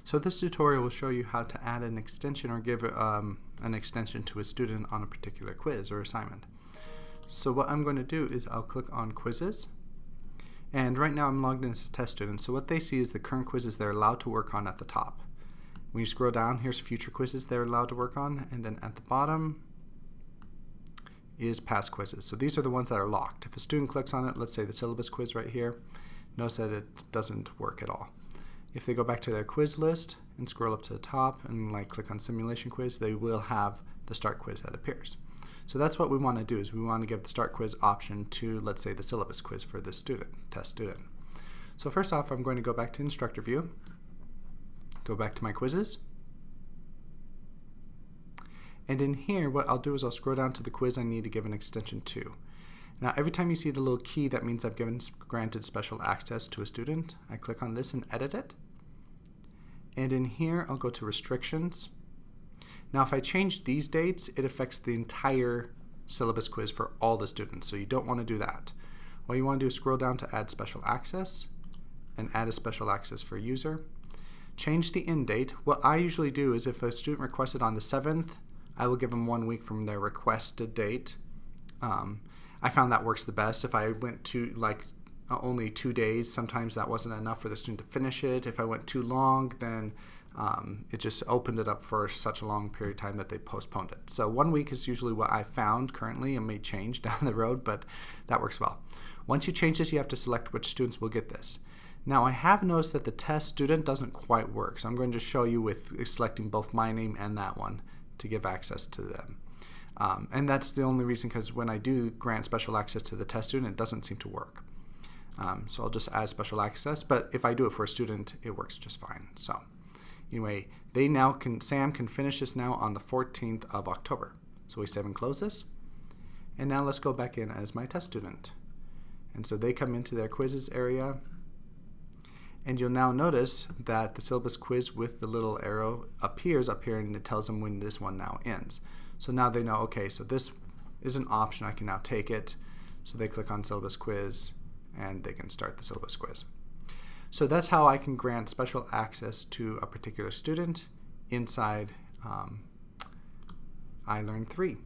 So this tutorial will show you how to add an extension or give an extension to a student on a particular quiz or assignment. So what I'm going to do is I'll click on quizzes, and right now I'm logged in as a test student, so what they see is the current quizzes they're allowed to work on at the top. When you scroll down, here's future quizzes they're allowed to work on, and then at the bottom is past quizzes. So these are the ones that are locked. If a student clicks on it, let's say the syllabus quiz right here, notice that it doesn't work at all. If they go back to their quiz list and scroll up to the top and click on simulation quiz, they will have the start quiz that appears. So that's what we want to do, is we want to give the start quiz option to, let's say, the syllabus quiz for this test student. So first off, I'm going to go back to instructor view, go back to my quizzes, and in here what I'll do is I'll scroll down to the quiz I need to give an extension to. Now every time you see the little key, that means I've granted special access to a student. I click on this and edit it, and in here I'll go to restrictions. Now if I change these dates, it affects the entire syllabus quiz for all the students, so you don't want to do that. What you want to do is scroll down to add special access and add a special access for user. Change the end date. What I usually do is if a student requested on the 7th, I will give them 1 week from their requested date. I found that works the best. If I went to only 2 days, sometimes that wasn't enough for the student to finish it. If I went too long, then it just opened it up for such a long period of time that they postponed it. So 1 week is usually what I found currently. It may change down the road, but that works well. Once you change this, you have to select which students will get this. Now I have noticed that the test student doesn't quite work, so I'm going to show you with selecting both my name and that one to give access to them. And that's the only reason, because when I do grant special access to the test student, it doesn't seem to work. So I'll just add special access, but if I do it for a student, it works just fine. So anyway, Sam can finish this now on the 14th of October. So we save and close this. And now let's go back in as my test student. And so they come into their quizzes area, and you'll now notice that the syllabus quiz with the little arrow appears up here, and it tells them when this one now ends. So now they know, okay, so this is an option, I can now take it. So they click on syllabus quiz and they can start the syllabus quiz. So that's how I can grant special access to a particular student inside iLearn3.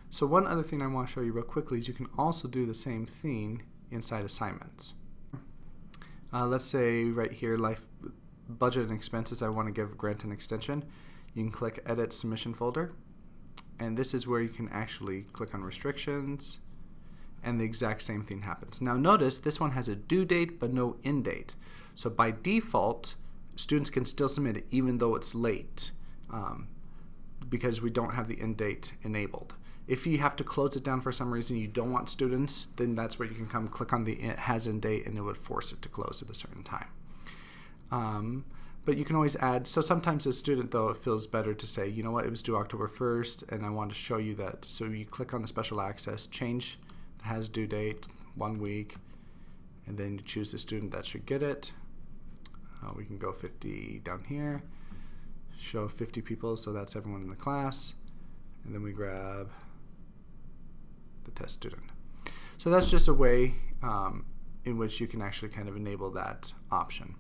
So one other thing I want to show you real quickly is you can also do the same thing inside assignments. Let's say right here, life budget and expenses, I want to grant an extension. You can click edit submission folder, and this is where you can actually click on restrictions, and the exact same thing happens. Now notice this one has a due date but no end date. So by default, students can still submit it even though it's late, because we don't have the end date enabled. If you have to close it down for some reason, you don't want students, then that's where you can come click on the has end date, and it would force it to close at a certain time. But you can always add, so sometimes as a student though, it feels better to say, you know what, it was due October 1st and I want to show you that. So you click on the special access, change the has due date 1 week, and then you choose the student that should get it. We can go 50 down here, show 50 people, so that's everyone in the class, and then we grab the test student. So that's just a way in which you can actually kind of enable that option.